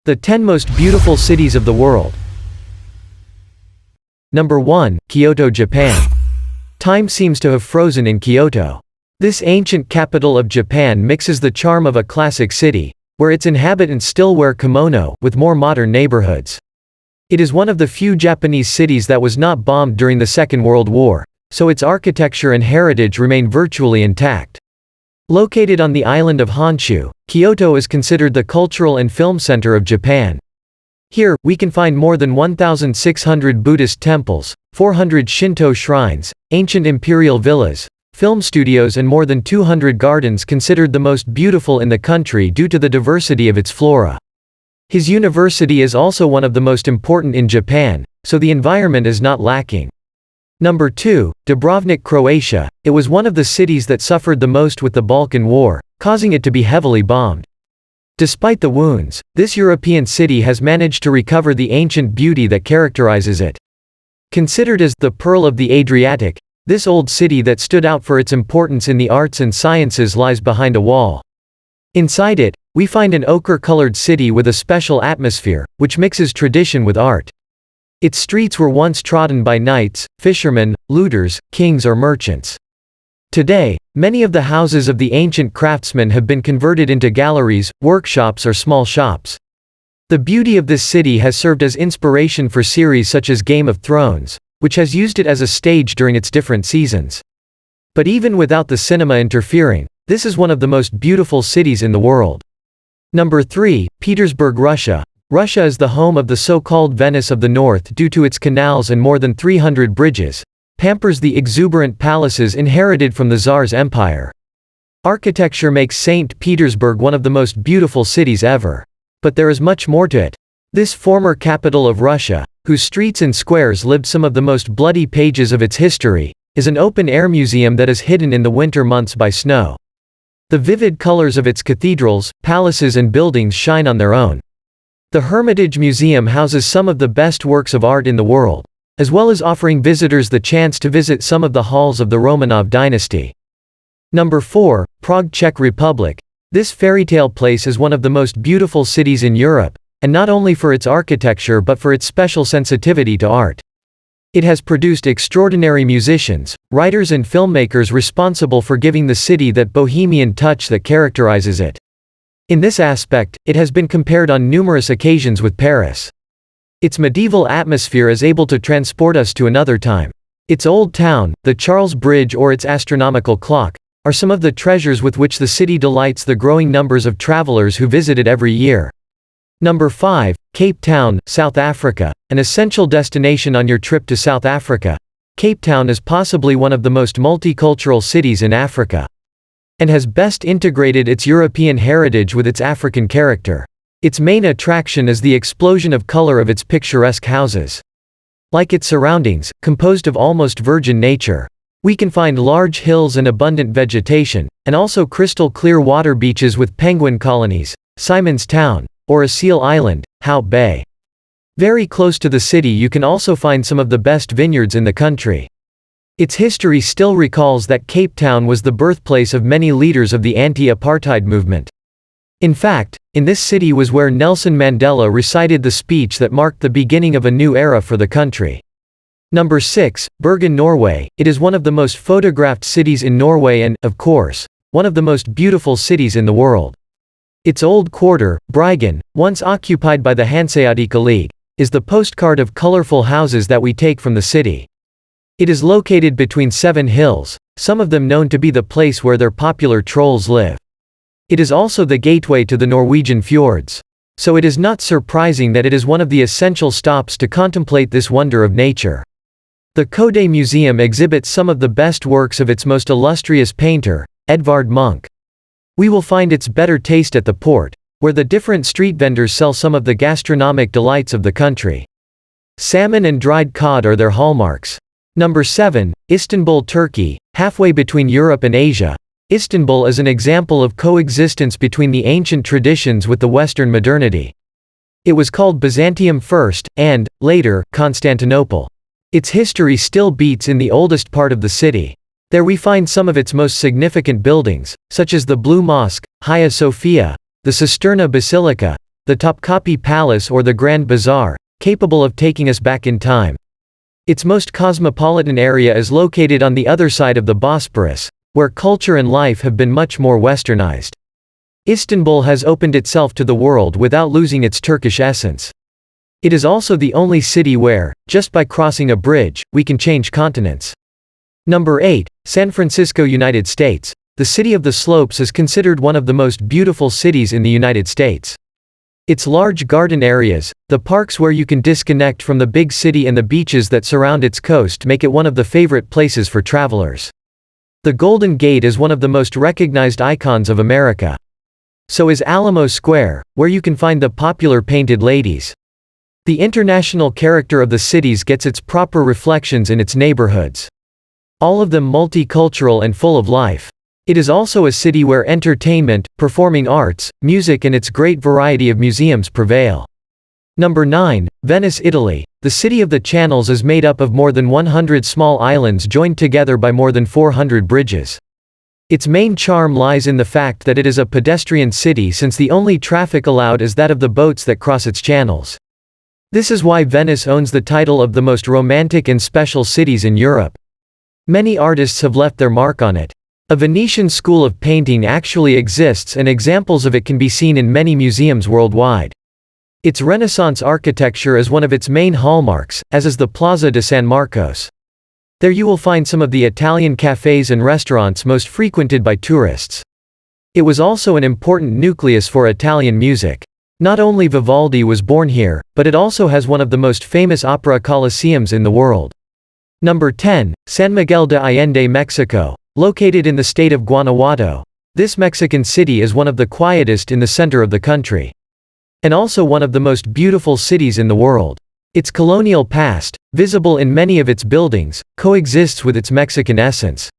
The 10 most beautiful cities of the world. Number 1, Kyoto, Japan. Time seems to have frozen in Kyoto. This ancient capital of Japan mixes the charm of a classic city, where its inhabitants still wear kimono, with more modern neighborhoods. It is one of the few Japanese cities that was not bombed during the Second World War, so its architecture and heritage remain virtually intact. Located on the island of Honshu, Kyoto is considered the cultural and film center of Japan. Here, we can find more than 1,600 Buddhist temples, 400 Shinto shrines, ancient imperial villas, film studios and more than 200 gardens considered the most beautiful in the country due to the diversity of its flora. His university is also one of the most important in Japan, so the environment is not lacking. Number 2, Dubrovnik, Croatia. It was one of the cities that suffered the most with the Balkan War, causing it to be heavily bombed. Despite the wounds, this European city has managed to recover the ancient beauty that characterizes it. Considered as the Pearl of the Adriatic, this old city that stood out for its importance in the arts and sciences lies behind a wall. Inside it, we find an ochre-colored city with a special atmosphere, which mixes tradition with art. Its streets were once trodden by knights, fishermen, looters, kings or merchants. Today, many of the houses of the ancient craftsmen have been converted into galleries, workshops or small shops. The beauty of this city has served as inspiration for series such as Game of Thrones, which has used it as a stage during its different seasons. But even without the cinema interfering, this is one of the most beautiful cities in the world. Number 3, Petersburg, Russia. Russia is the home of the so-called Venice of the North due to its canals and more than 300 bridges, pampers the exuberant palaces inherited from the Tsar's empire. Architecture makes St. Petersburg one of the most beautiful cities ever. But there is much more to it. This former capital of Russia, whose streets and squares lived some of the most bloody pages of its history, is an open-air museum that is hidden in the winter months by snow. The vivid colors of its cathedrals, palaces and buildings shine on their own. The Hermitage Museum houses some of the best works of art in the world, as well as offering visitors the chance to visit some of the halls of the Romanov dynasty. Number 4, Prague, Czech Republic. This fairy-tale place is one of the most beautiful cities in Europe, and not only for its architecture but for its special sensitivity to art. It has produced extraordinary musicians, writers and filmmakers responsible for giving the city that bohemian touch that characterizes it. In this aspect, it has been compared on numerous occasions with Paris. Its medieval atmosphere is able to transport us to another time. Its old town, the Charles Bridge or its astronomical clock, are some of the treasures with which the city delights the growing numbers of travelers who visit it every year. Number 5, Cape Town, South Africa. An essential destination on your trip to South Africa, Cape Town is possibly one of the most multicultural cities in Africa, and has best integrated its European heritage with its African character. Its main attraction is the explosion of color of its picturesque houses. Like its surroundings, composed of almost virgin nature, we can find large hills and abundant vegetation, and also crystal clear water beaches with penguin colonies, Simon's Town, or a seal island, Hout Bay. Very close to the city you can also find some of the best vineyards in the country. Its history still recalls that Cape Town was the birthplace of many leaders of the anti-apartheid movement. In fact, in this city was where Nelson Mandela recited the speech that marked the beginning of a new era for the country. Number 6, Bergen, Norway. It is one of the most photographed cities in Norway and, of course, one of the most beautiful cities in the world. Its old quarter, Bryggen, once occupied by the Hanseatic League, is the postcard of colorful houses that we take from the city. It is located between 7 hills, some of them known to be the place where their popular trolls live. It is also the gateway to the Norwegian fjords. So it is not surprising that it is one of the essential stops to contemplate this wonder of nature. The Code Museum exhibits some of the best works of its most illustrious painter, Edvard Munch. We will find its better taste at the port, where the different street vendors sell some of the gastronomic delights of the country. Salmon and dried cod are their hallmarks. Number 7, Istanbul, Turkey. Halfway between Europe and Asia, Istanbul is an example of coexistence between the ancient traditions with the Western modernity. It was called Byzantium first, and, later, Constantinople. Its history still beats in the oldest part of the city. There we find some of its most significant buildings, such as the Blue Mosque, Hagia Sophia, the Cisterna Basilica, the Topkapi Palace or the Grand Bazaar, capable of taking us back in time. Its most cosmopolitan area is located on the other side of the Bosporus, where culture and life have been much more westernized. Istanbul has opened itself to the world without losing its Turkish essence. It is also the only city where, just by crossing a bridge, we can change continents. Number 8, San Francisco, United States. The city of the slopes is considered one of the most beautiful cities in the United States. Its large garden areas, the parks where you can disconnect from the big city and the beaches that surround its coast make it one of the favorite places for travelers. The Golden Gate is one of the most recognized icons of America. So is Alamo Square, where you can find the popular Painted Ladies. The international character of the cities gets its proper reflections in its neighborhoods. All of them multicultural and full of life. It is also a city where entertainment, performing arts, music and its great variety of museums prevail. Number 9, Venice, Italy. The city of the channels is made up of more than 100 small islands joined together by more than 400 bridges. Its main charm lies in the fact that it is a pedestrian city since the only traffic allowed is that of the boats that cross its channels. This is why Venice owns the title of the most romantic and special cities in Europe. Many artists have left their mark on it. A Venetian school of painting actually exists and examples of it can be seen in many museums worldwide. Its Renaissance architecture is one of its main hallmarks, as is the Plaza de San Marcos. There you will find some of the Italian cafes and restaurants most frequented by tourists. It was also an important nucleus for Italian music. Not only Vivaldi was born here, but it also has one of the most famous opera coliseums in the world. Number 10, San Miguel de Allende, Mexico. Located in the state of Guanajuato, this Mexican city is one of the quietest in the center of the country. And also one of the most beautiful cities in the world. Its colonial past, visible in many of its buildings, coexists with its Mexican essence.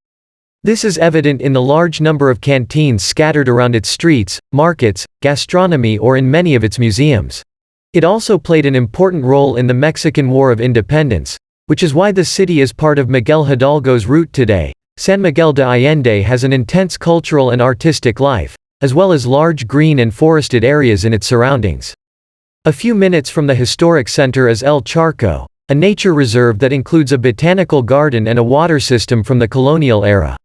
This is evident in the large number of canteens scattered around its streets, markets, gastronomy or in many of its museums. It also played an important role in the Mexican War of Independence, which is why the city is part of Miguel Hidalgo's route today. San Miguel de Allende has an intense cultural and artistic life, as well as large green and forested areas in its surroundings. A few minutes from the historic center is El Charco, a nature reserve that includes a botanical garden and a water system from the colonial era.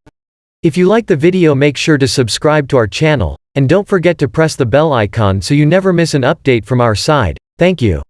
If you like the video, make sure to subscribe to our channel, and don't forget to press the bell icon so you never miss an update from our side. Thank you.